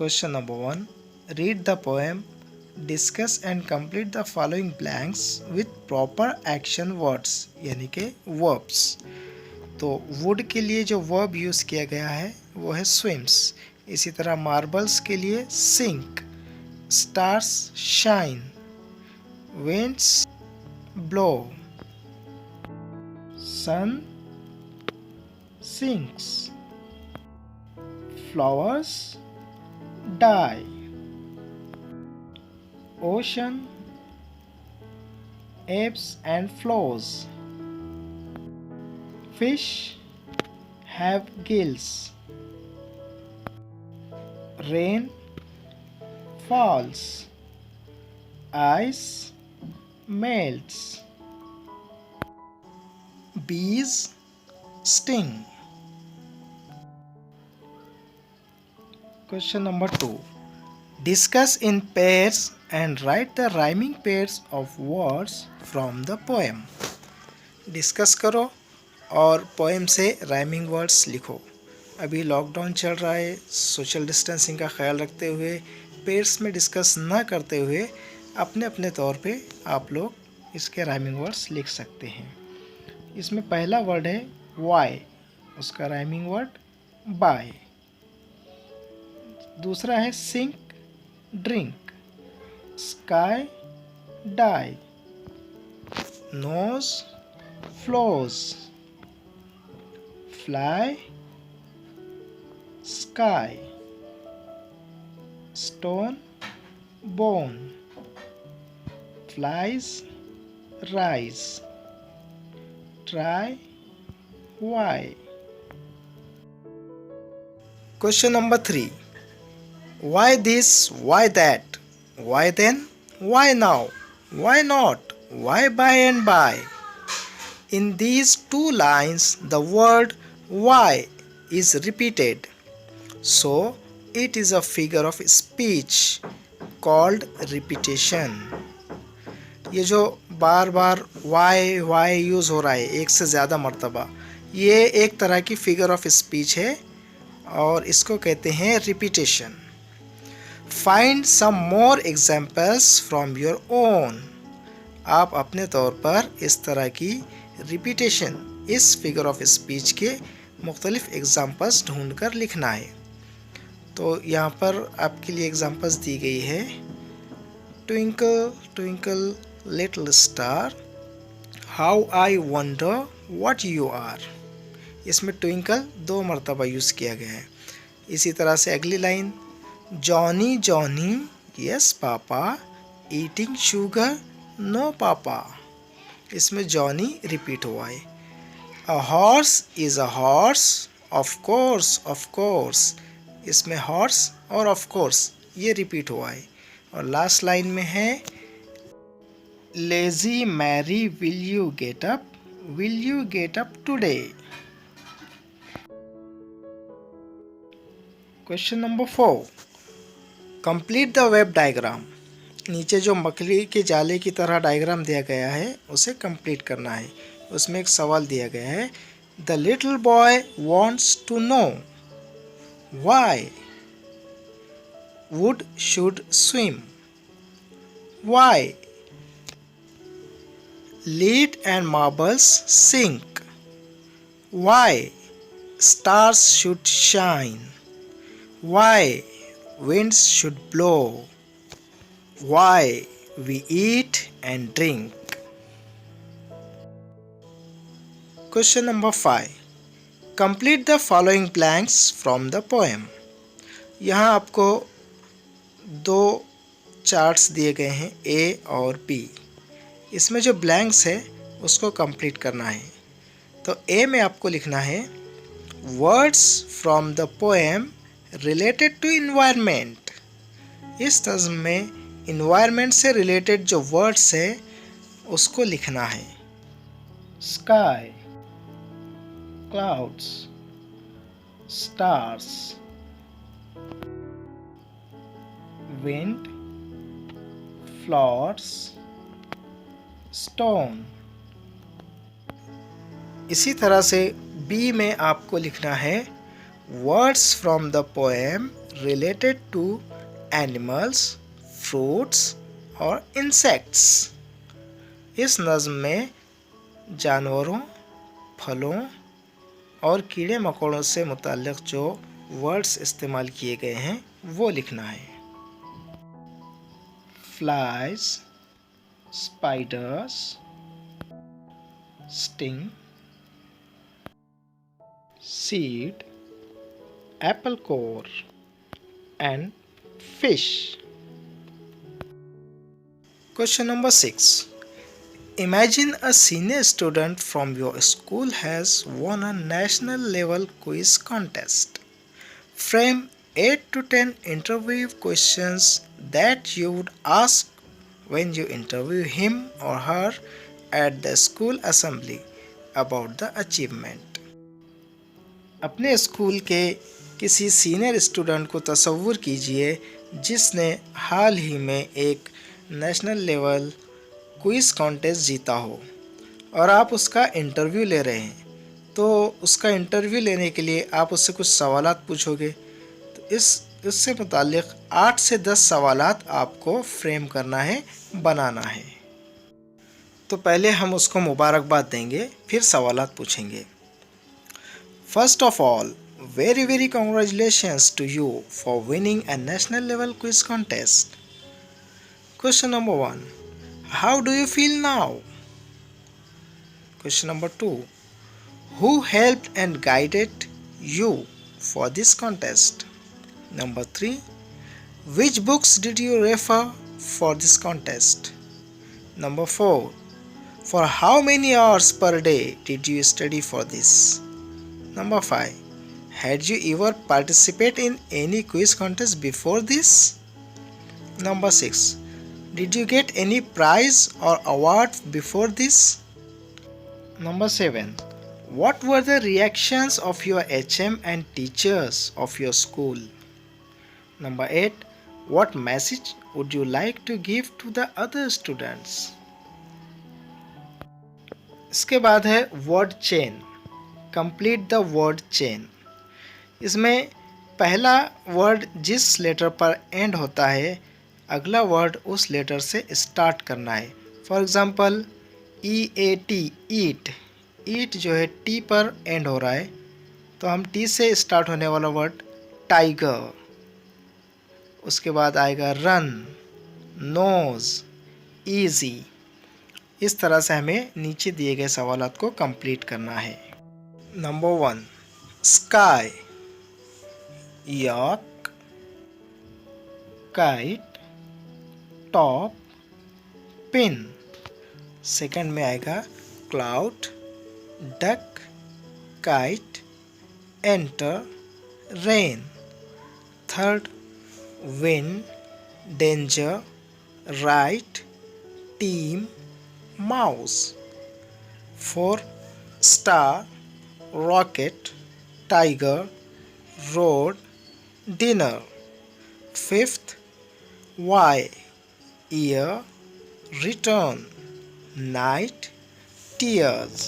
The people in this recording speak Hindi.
Question number 1. Read the poem, discuss and complete the following blanks with proper action words यानी कि verbs. तो wood के लिए जो verb यूज़ किया गया है वो है swims. इसी तरह marbles के लिए sink, stars shine, winds blow, sun sinks, flowers die, ocean ebbs and flows, fish have gills, rain falls, ice melts, bees sting. Question number 2. Discuss in pairs and write the rhyming pairs of words from the poem. Discuss करो और पोएम से राइमिंग वर्ड्स लिखो. अभी लॉकडाउन चल रहा है, सोशल डिस्टेंसिंग का ख्याल रखते हुए पेयर्स में डिस्कस ना करते हुए अपने अपने तौर पे आप लोग इसके राइमिंग वर्ड्स लिख सकते हैं. इसमें पहला वर्ड है वाई, उसका राइमिंग वर्ड बाय. दूसरा है sink drink, sky die, nose flows, fly sky, stone bone, flies rise, try why. Question number 3. Why this, why that, why then, why now, why not, why by and by. In these two lines, the word why is repeated. So, it is a figure of speech called repetition. ये जो बार बार why यूज़ हो रहा है एक से ज़्यादा मर्तबा, ये एक तरह की फिगर ऑफ स्पीच है और इसको कहते हैं repetition. Find some more examples from your own. आप अपने तौर पर इस तरह की रिपीटेशन, इस फिगर ऑफ स्पीच के मुख्तलिफ एग्जाम्पल्स ढूंढ कर लिखना है. तो यहाँ पर आपके लिए एग्जाम्पल्स दी गई है. Twinkle twinkle little star, how I wonder what you are. इसमें ट्विंकल 2 मरतबा यूज़ किया गया है. इसी तरह से अगली line, Johnny Johnny yes papa, eating sugar no papa. इसमें जॉनी रिपीट हुआ है. A horse is a horse, of course. इसमें हॉर्स और ऑफ कोर्स ये रिपीट हुआ है. और लास्ट लाइन में है, lazy Mary will you get up today. Question number 4. Complete the web diagram. नीचे जो मकड़ी के जाले की तरह डायग्राम दिया गया है उसे कंप्लीट करना है. उसमें एक सवाल दिया गया है, the little boy wants to know why wood should swim, why lead and marbles sink, why stars should shine, why winds should blow, why we eat and drink. Question number 5. Complete the following blanks from the poem. यहाँ आपको 2 चार्ट्स दिए गए हैं A और B. इसमें जो ब्लैंक्स है उसको कंप्लीट करना है. तो A में आपको लिखना है, words from the poem related to environment. इस नज़्म में इन्वायरमेंट से रिलेटेड जो वर्ड्स है उसको लिखना है. Sky, clouds, stars, wind, flowers, stone. इसी तरह से बी में आपको लिखना है, words from the poem related to animals, fruits और insects. इस नज़्म में जानवरों, फलों और कीड़े मकोड़ों से मुताल्लिक़ जो वर्ड्स इस्तेमाल किए गए हैं वो लिखना है. Flies, spiders, sting, seed, apple core and fish. Question number 6. Imagine a senior student from your school has won a national level quiz contest. Frame 8 to 10 interview questions that you would ask when you interview him or her at the school assembly about the achievement. अपने स्कूल के किसी सीनियर स्टूडेंट को तसव्वुर कीजिए जिसने हाल ही में एक नेशनल लेवल क्विज़ कॉन्टेस्ट जीता हो और आप उसका इंटरव्यू ले रहे हैं. तो उसका इंटरव्यू लेने के लिए आप उससे कुछ सवालात पूछोगे. तो इससे मुताल्लिक़ 8 से 10 सवालात आपको फ्रेम करना है, बनाना है. तो पहले हम उसको मुबारकबाद देंगे, फिर सवालात पूछेंगे. First of all, very very congratulations to you for winning a national level quiz contest. Question number 1. How do you feel now? Question number 2. Who helped and guided you for this contest? Number 3. Which books did you refer for this contest? Number 4. For how many hours per day did you study for this? Number 5. Had you ever participated in any quiz contest before this? Number 6. Did you get any prize or award before this? Number 7. What were the reactions of your HM and teachers of your school? Number 8. What message would you like to give to the other students? इसके बाद है word chain. Complete the word chain. इसमें पहला वर्ड जिस लेटर पर एंड होता है अगला वर्ड उस लेटर से स्टार्ट करना है. फॉर एग्ज़ाम्पल EAT, ईट. ईट जो है टी पर एंड हो रहा है तो हम टी से स्टार्ट होने वाला वर्ड टाइगर. उसके बाद आएगा रन, नोज़, ईजी. इस तरह से हमें नीचे दिए गए सवालात को कंप्लीट करना है. Number 1. Sky, yolk, kite, top, pin. Second में आएगा cloud, duck, kite, enter, rain. Third wind, danger, right, team, mouse. Four star, rocket, tiger, road, dinner. Fifth, why, year, return, night, tears.